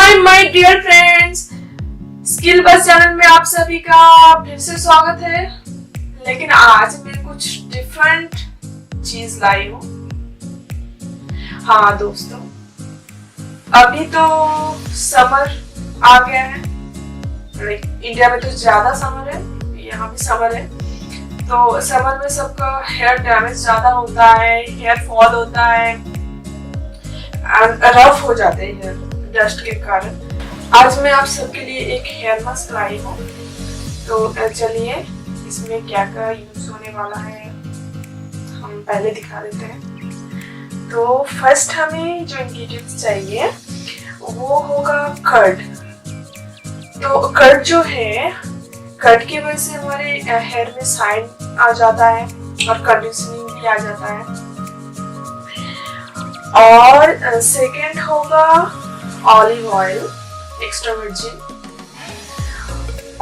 Hi my dear friends, skill bus channel में आप सभी का फिर से स्वागत है। लेकिन आज मैं कुछ डिफरेंट चीज लाई हूँ। हाँ दोस्तों, अभी तो समर आ गया है। इंडिया में तो ज्यादा समर है, यहाँ भी समर है। तो समर में सबका हेयर डैमेज ज्यादा होता है, हेयर फॉल होता है, रफ हो जाते हैं हेयर डस्ट के कारण। आज मैं आप सबके लिए एक हेयर मास्क लाई हूँ। तो चलिए इसमें क्या क्या यूज होने वाला है हम पहले दिखा देते हैं। तो फर्स्ट हमें जो इंग्रेडिएंट्स चाहिए वो होगा कर्ड। तो कर्ड जो है, कर्ड की वजह से हमारे हेयर में शाइन आ जाता है और कंडीशनिंग भी आ जाता है। और सेकेंड होगा olive oil, extra virgin.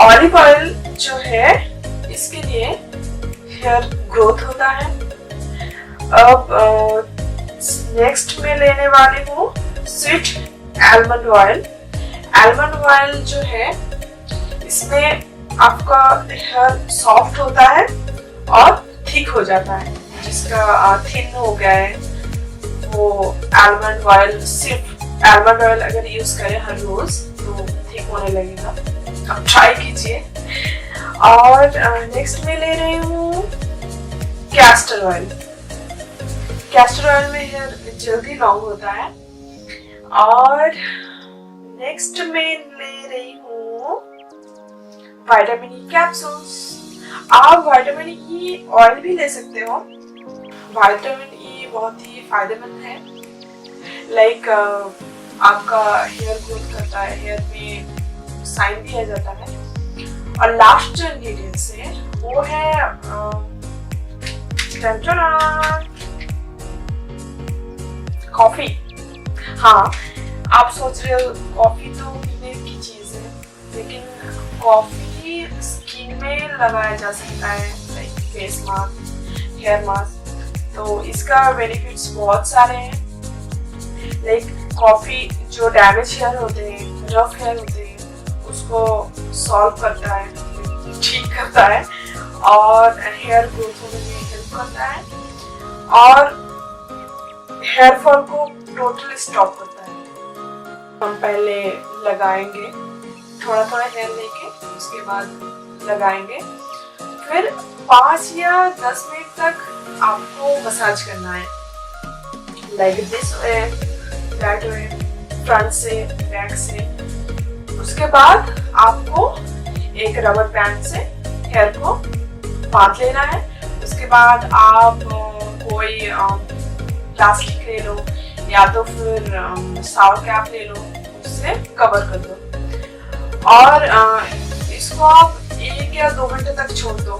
Olive oil जो है इसके लिए हेयर ग्रोथ होता है। अब नेक्स्ट में लेने वाली हूँ sweet almond oil. Almond oil जो है इसमें आपका हेयर सॉफ्ट होता है और थिक हो जाता है। जिसका थिन हो गया है वो आलमंड ऑयल, सिर्फ आलमंड ऑयल अगर यूज करें हर रोज तो ठीक होने लगेगा। अब ट्राई कीजिए। और नेक्स्ट में ले रही हूँ कैस्टर ऑयल। कैस्टर ऑयल में हेयर जल्दी लॉन्ग होता है। और नेक्स्ट में ले रही हूँ विटामिन ई कैप्सूल्स। आप विटामिन ई ऑयल भी ले सकते हो। विटामिन ई बहुत ही फायदेमंद है। लाइक आपका हेयर ग्रोथ करता है, हेयर में शाइन भी आ जाता है। और लास्ट जो इंग्रेडिएंट्स है वो है कॉफी। हाँ, आप सोच रहे हो कॉफी तो पीने की चीज है, लेकिन कॉफी स्किन में लगाया जा सकता है, like face mask, hair mask. तो इसका बेनिफिट्स बहुत सारे हैं। लाइक कॉफी जो डैमेज हेयर होते हैं, रफ हेयर होते हैं, उसको सॉल्व करता है, ठीक करता है और हेयर ग्रोथ होने में हेल्प करता है और हेयर फॉल को टोटली स्टॉप करता है। हम पहले लगाएंगे, थोड़ा थोड़ा हेयर लेके उसके बाद लगाएंगे। फिर 5 या 10 मिनट तक आपको मसाज करना है, like this way, that way, front से, बैक से। उसके बाद आपको एक रबर बैंड से हेयर को बांध लेना है। उसके बाद आप कोई प्लास्टिक ले लो या तो फिर शावर कैप ले लो, उससे कवर कर दो। और इसको आप 1 या 2 घंटे तक छोड़ दो।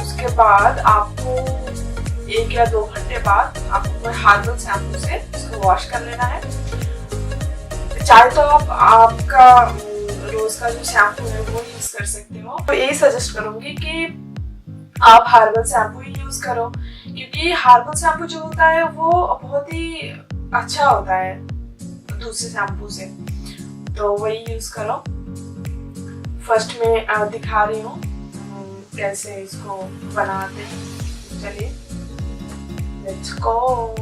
उसके बाद आपको 1 या 2 घंटे बाद आपको कोई हार्बल शैम्पू से इसको वॉश कर लेना है। चाहे तो आप आपका रोज का जो शैम्पू है वो यूज कर सकते हो। तो यही सजेस्ट करूंगी कि आप हार्बल शैम्पू ही यूज करो, क्योंकि हार्बल शैम्पू जो होता है वो बहुत ही अच्छा होता है दूसरे शैम्पू से। तो वही यूज करो। फर्स्ट में दिखा रही हूँ कैसे इसको बनाते हैं। चलिए लेट्स गो।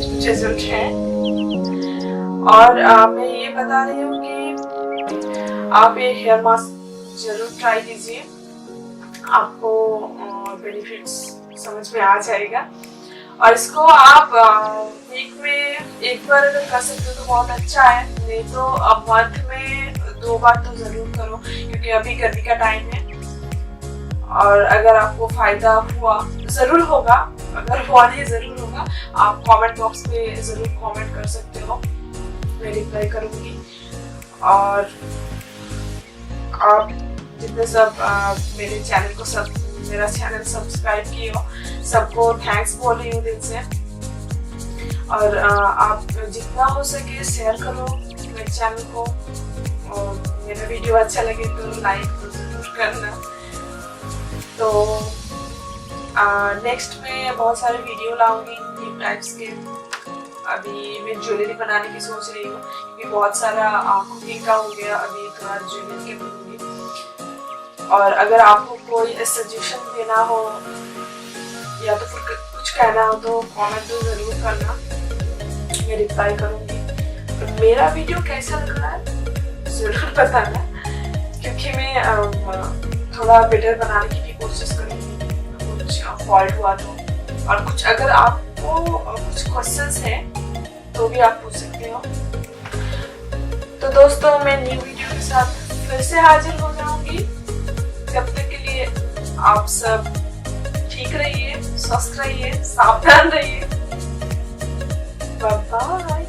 रिजल्ट है। और मैं ये बता रही हूँ कि आप ये हेयर मास्क जरूर ट्राई कीजिए, आपको बेनिफिट्स समझ में आ जाएगा। और इसको आप वीक में एक बार अगर कर सकते हो तो बहुत अच्छा है, नहीं तो अब मंथ में 2 बार तो जरूर करो, क्योंकि अभी गर्मी का टाइम है। और अगर आपको फायदा हुआ जरूर होगा, अगर हुआ नहीं जरूर होगा, आप कमेंट बॉक्स में जरूर कमेंट कर सकते हो, मैं रिप्लाई करूंगी। और आप जितने सब मेरा चैनल सब्सक्राइब किए हो, सबको थैंक्स बोल रही हूँ दिल से। और आप जितना हो सके शेयर करो मेरे चैनल को, और मेरा वीडियो अच्छा लगे तो लाइक तो जरूर करना। तो नेक्स्ट में बहुत सारे वीडियो लाऊंगी न्यू टाइप्स के। अभी मैं ज्वेलरी बनाने की सोच रही हूँ, क्योंकि बहुत सारा कुकिंग का हो गया, अभी थोड़ा ज्वेलरी के बनूंगी। और अगर आपको कोई सजेशन देना हो या तो फिर कुछ कहना हो तो कमेंट तो जरूर करना, मैं रिप्लाई करूंगी। तो मेरा वीडियो कैसा लग रहा है जरूर बताना, क्योंकि मैं थोड़ा बेटर बनाने की भी कोशिश करूंगी, कुछ फॉल्ट हुआ तो। और कुछ अगर आपको कुछ क्वेश्चंस हैं तो भी आप पूछ सकते हो। तो दोस्तों, मैं न्यू वीडियो के साथ फिर से हाजिर हो जाऊंगी। जब तक के लिए आप सब ठीक रहिए, स्वस्थ रहिए, सावधान रहिए। Bye bye.